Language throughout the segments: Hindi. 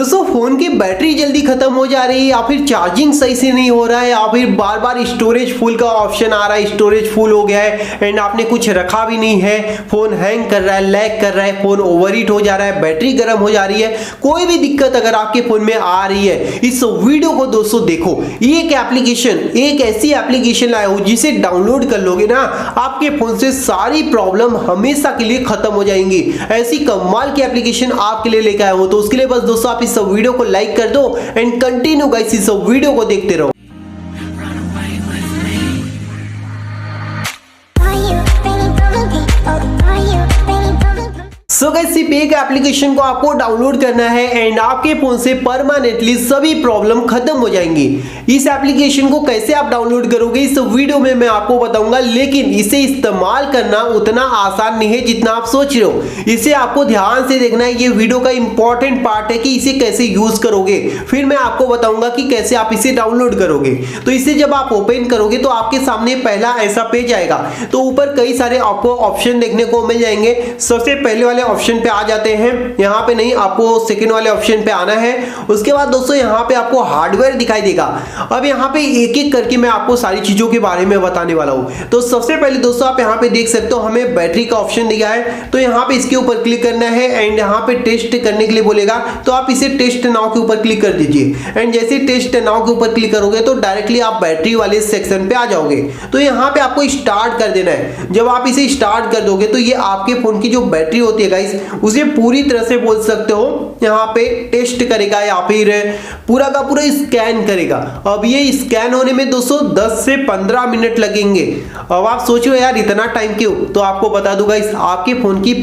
दोस्तों फोन की बैटरी जल्दी खत्म हो जा रही है, या फिर चार्जिंग सही से नहीं हो रहा है, या फिर बार बार स्टोरेज फुल का ऑप्शन आ रहा है, स्टोरेज फुल हो गया है एंड आपने कुछ रखा भी नहीं है, फोन हैंग कर रहा है, लैग कर रहा है, फोन ओवरहीट हो जा रहा है, बैटरी गर्म हो जा रही है, कोई भी दिक्कत अगर आपके फोन में आ रही है, इस वीडियो को दोस्तों देखो। एक ऐसी एप्लीकेशन लाया हूं जिसे डाउनलोड कर लोगे ना, आपके फोन से सारी प्रॉब्लम हमेशा के लिए खत्म हो जाएंगी। ऐसी कमाल की एप्लीकेशन आपके लिए लेकर आया हूं, तो उसके लिए बस दोस्तों आप इस वीडियो को लाइक कर दो एंड कंटिन्यू गाइस इस वीडियो को देखते रहो। सो गाइस सिर्फ एक एप्लीकेशन को आपको डाउनलोड करना है एंड आपके फोन से परमानेंटली सभी प्रॉब्लम खत्म हो जाएंगी। इस एप्लीकेशन को कैसे आप डाउनलोड करोगे इस वीडियो में मैं आपको बताऊंगा, लेकिन इसे इस्तेमाल करना उतना आसान नहीं है जितना आप सोच रहे हो। इसे आपको ध्यान से देखना है, ये वीडियो का इंपॉर्टेंट पार्ट है कि इसे कैसे यूज करोगे, फिर मैं आपको बताऊंगा कि कैसे आप इसे डाउनलोड करोगे। तो इसे जब आप ओपन करोगे तो आपके सामने पहला ऐसा पेज आएगा, तो ऊपर कई सारे आपको ऑप्शन देखने को मिल जाएंगे। सबसे पहले वाले ऑप्शन पे आ जाते हैं, यहाँ पे नहीं, आपको सेकंड वाले ऑप्शन पे आना है। उसके बाद दोस्तों यहाँ पे आपको हार्डवेयर दिखाई देगा। अब यहाँ पे एक एक करके मैं आपको सारी चीजों के बारे में बताने वाला हूँ। तो सबसे पहले दोस्तों आप यहाँ पे देख सकते हो हमें बैटरी का ऑप्शन दिया है, तो यहाँ पे इसके ऊपर क्लिक करना है एंड यहाँ पे टेस्ट करने के लिए बोलेगा, तो आप इसे टेस्ट नाउ के ऊपर क्लिक कर दीजिए एंड जैसे टेस्ट नाउ के ऊपर क्लिक करोगे तो डायरेक्टली आप बैटरी वाले सेक्शन पे आ जाओगे। तो यहाँ पे आपको स्टार्ट कर देना है। जब आप इसे स्टार्ट कर दोगे तो ये आपके फोन की जो बैटरी होती है गाइस उसे पूरी तरह से बोल सकते हो यहाँ पे टेस्ट करेगा या फिर पूरा का पूरा स्कैन करेगा। अब ये स्कैन होने में दोस्तों 10 से 15 मिनट लगेंगे। अब आप सोचो यार इतना टाइम क्यों, तो आपको बता दूंगा इस आपके फोन की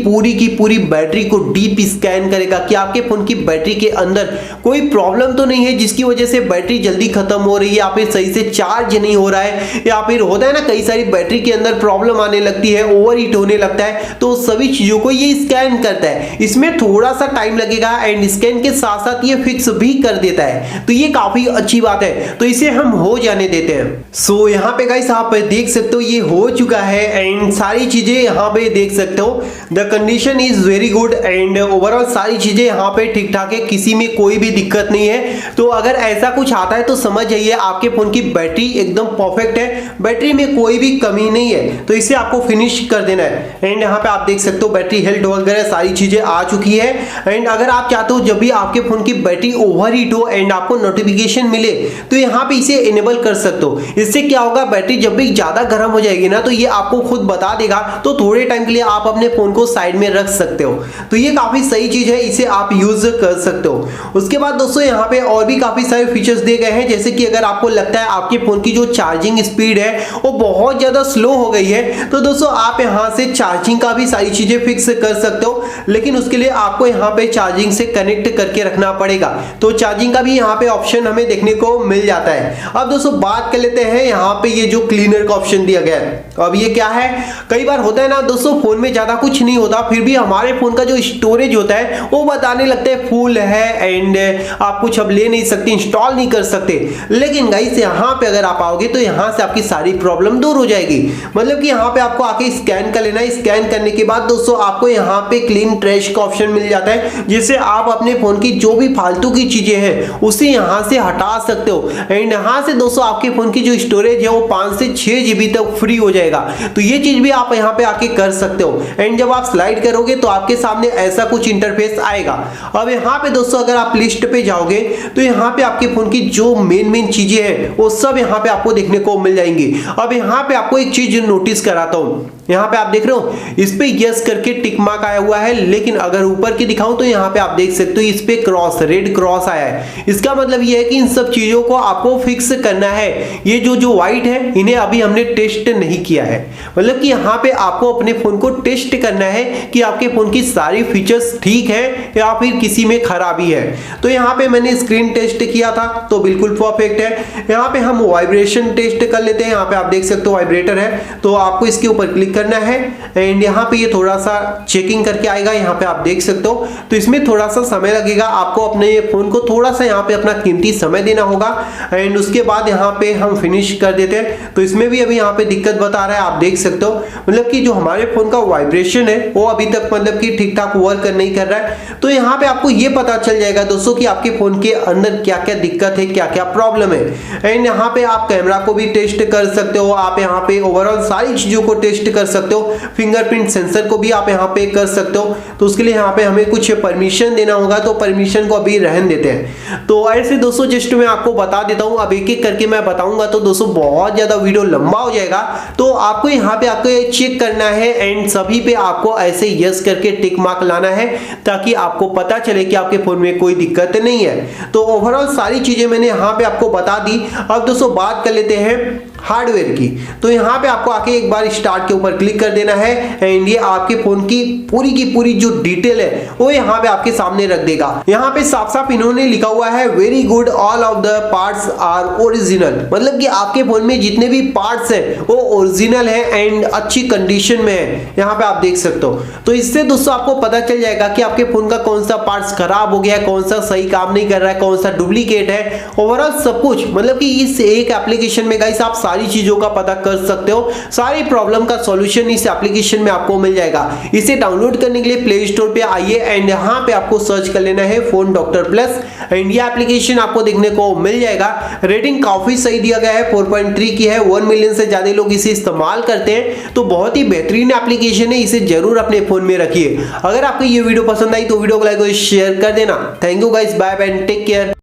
पूरी बैटरी को डीप स्कैन करेगा कि आपके फोन की बैटरी के अंदर कोई प्रॉब्लम तो नहीं है जिसकी वजह से बैटरी जल्दी खत्म हो रही है, या फिर सही से चार्ज नहीं हो रहा है, या फिर होता है ना कई सारी बैटरी के अंदर प्रॉब्लम आने लगती है, ओवरहीट होने लगता है। तो सभी चीजों को ये स्कैन करता है। इसमें थोड़ा सा टाइम लगेगा एंड स्कैन के साथ साथ ये फिक्स भी कर देता है, तो ये काफी अच्छी बात है। तो इसे हम हो जाने देते हैं। सो यहाँ पे गाइस आप देख सकते हो ये हो चुका है एंड सारी चीजें यहाँ पे देख सकते हो, the condition is very good and overall सारी चीजें यहाँ पे ठीक ठाक है, किसी में कोई भी दिक्कत नहीं है। तो अगर ऐसा कुछ आता है तो समझ जाइए आपके फोन की बैटरी एकदम परफेक्ट है, बैटरी में कोई भी कमी नहीं है। तो इसे आपको फिनिश कर देना है एंड यहाँ पे आप देख सकते हो बैटरी हेल्थ वगैरह सारी चीजें आ चुकी है। एंड अगर आप चाहते हो जब भी आपके फोन की बैटरी ओवरहीट हो एंड आपको नोटिफिकेशन मिले तो यहाँ पे इसे इनेबल कर सकते हो। इससे क्या होगा, बैटरी जब भी ज्यादा गर्म हो जाएगी ना तो ये आपको खुद बता देगा, तो थोड़े टाइम के लिए आप अपने फोन को साइड में रख सकते हो। तो ये काफी सही चीज है, इसे आप यूज कर सकते हो। उसके बाद दोस्तों यहाँ पे और भी काफी सारे फीचर्स दिए गए हैं, जैसे कि अगर आपको लगता है आपके फोन की जो चार्जिंग स्पीड है वो बहुत ज्यादा स्लो हो गई है, तो दोस्तों आप यहाँ से चार्जिंग का भी सारी चीजें फिक्स कर सकते हो, लेकिन उसके लिए आपको यहाँ पे चार्जिंग से कनेक्ट करके रखना पड़ेगा। तो चार्जिंग का भी यहाँ पे ऑप्शन हमें देखने को मिल जाता है। अब दोस्तों बात कर लेते हैं यहाँ पे ये जो क्लीनर का ऑप्शन दिया गया है। अब ये क्या है, कई बार होता है ना दोस्तों फोन में ज्यादा कुछ नहीं होता, फिर भी हमारे फोन का जो स्टोरेज होता है वो बताने लगता है फुल है एंड आप कुछ अब ले नहीं सकते, इंस्टॉल नहीं कर सकते। लेकिन गाइस यहाँ पे अगर आप आओगे तो यहाँ से आपकी सारी प्रॉब्लम दूर हो जाएगी। मतलब कि यहाँ पे आपको आके स्कैन कर लेना है, स्कैन करने के बाद दोस्तों आपको यहाँ पे क्लीन ट्रैश का ऑप्शन मिल जाता है, जिससे आप अपने फोन की जो भी फालतू की चीजें हैं उसे यहाँ से हटा सकते हो। एंड यहाँ से दोस्तों आपके फोन की जो स्टोरेज है वो 5 से 6 GB तक फ्री हो जाएगा। तो ये चीज भी आप यहाँ पे आके कर सकते हो। एंड जब आप स्लाइड करोगे तो आपके सामने ऐसा कुछ इंटरफेस आएगा। अब यहाँ पे दोस्तों अगर आप लिस्ट पे जाओगे तो यहाँ पे आपके फोन की जो मेन चीजें हैं वो सब यहाँ पे आपको देखने को मिल जाएंगी। अब यहाँ पे आपको एक चीज नोटिस कराता हूँ, यहाँ पे आप देख रहे हो इस पे यस करके टिक मार्क आया हुआ है, लेकिन अगर ऊपर की दिखाऊं तो यहाँ पे आप देख सकते हो इस पे क्रॉस, रेड क्रॉस आया है। इसका मतलब ये है कि इन सब चीजों को आपको फिक्स करना है। ये जो व्हाइट है इन्हें अभी हमने टेस्ट नहीं किया है, मतलब कि यहाँ पे आपको अपने फोन को टेस्ट करना है कि आपके फोन की सारी फीचर्स ठीक है या फिर किसी में खराबी है। तो यहाँ पे मैंने स्क्रीन टेस्ट किया था तो बिल्कुल परफेक्ट है। यहाँ पे हम वाइब्रेशन टेस्ट कर लेते हैं। यहाँ पे आप देख सकते हो वाइब्रेटर है, तो आपको इसके ऊपर क्लिक करना है एंड यहाँ पे ये थोड़ा सा चेकिंग करके आएगा, यहाँ पे आप देख सकते हो। तो इसमें थोड़ा सा समय लगेगा, आपको अपने फोन को थोड़ा सा यहाँ पे अपना कीमती समय देना होगा एंड उसके बाद यहाँ पे हम फिनिश कर देते हैं। तो इसमें भी अभी यहाँ पे दिक्कत बता रहा है, आप देख सकते हो, मतलब कि जो हमारे फोन का वाइब्रेशन है वो अभी तक मतलब कि ठीक ठाक वर्क नहीं कर रहा है। तो यहाँ पे आपको ये पता चल जाएगा दोस्तों कि आपके फोन के अंदर क्या क्या दिक्कत है, क्या क्या प्रॉब्लम है। एंड यहाँ पे आप कैमरा को भी टेस्ट कर सकते हो, आप यहाँ पे ओवरऑल सारी चीजों को टेस्ट कर सकते हो, फिंगरप्रिंट सेंसर को भी आप यहाँ पे कर सकते हो। तो उसके लिए यहाँ पे हमें कुछ परमिशन देना होगा, तो परमिशन को अभी रहने देते हैं। तो ऐसे दोस्तों जस्ट मैं आपको बता देता हूँ, अब एक एक करके मैं बताऊंगा तो दोस्तों बहुत ज्यादा वीडियो लंबा हो जाएगा। तो आपको यहाँ पे आपको चेक करना है एंड सभी पे आपको ऐसे यस करके टिक मार्क लाना है ताकि आपको पता चले कि आपके फोन में कोई दिक्कत नहीं है। तो ओवरऑल सारी चीजें मैंने यहाँ पे आपको बता दी। अब दोस्तों बात कर लेते हैं हार्डवेयर की। तो यहाँ पे आपको आके एक बार स्टार्ट के ऊपर क्लिक कर देना है एंड ये आपके फोन की पूरी जो डिटेल है वो यहाँ पे आपके सामने रख देगा। यहाँ पे साफ साफ इन्होंने लिखा हुआ है very good, all of the parts are original, मतलब कि आपके फोन में जितने भी पार्ट्स हैं वो ओरिजिनल है एंड अच्छी कंडीशन में है, यहाँ पे आप देख सकते हो। तो इससे दोस्तों आपको पता चल जाएगा कि आपके फोन का कौन सा पार्ट्स खराब हो गया है, कौन सा सही काम नहीं कर रहा है, कौन सा डुप्लीकेट है, ओवरऑल सब कुछ, मतलब कि इस एक एप्लीकेशन में गाइस आप सारी चीजों का पता कर सकते हो। सारी प्रॉब्लम का सॉल्यूशन इस एप्लीकेशन में आपको मिल जाएगा। इसे डाउनलोड करने के लिए प्ले स्टोर पे आइए एंड यहाँ पे आपको सर्च कर लेना है फोन डॉक्टर प्लस एंड ये एप्लीकेशन आपको देखने को मिल जाएगा। रेटिंग काफी सही दिया गया है, 4.3 की है, 1 मिलियन से ज्यादा लोग इसे इस्तेमाल करते हैं। तो बहुत ही बेहतरीन एप्लीकेशन है, इसे जरूर अपने फोन में रखिए। अगर आपको ये वीडियो पसंद आई तो वीडियो को लाइक और शेयर कर देना। Thank you guys, bye bye and take care.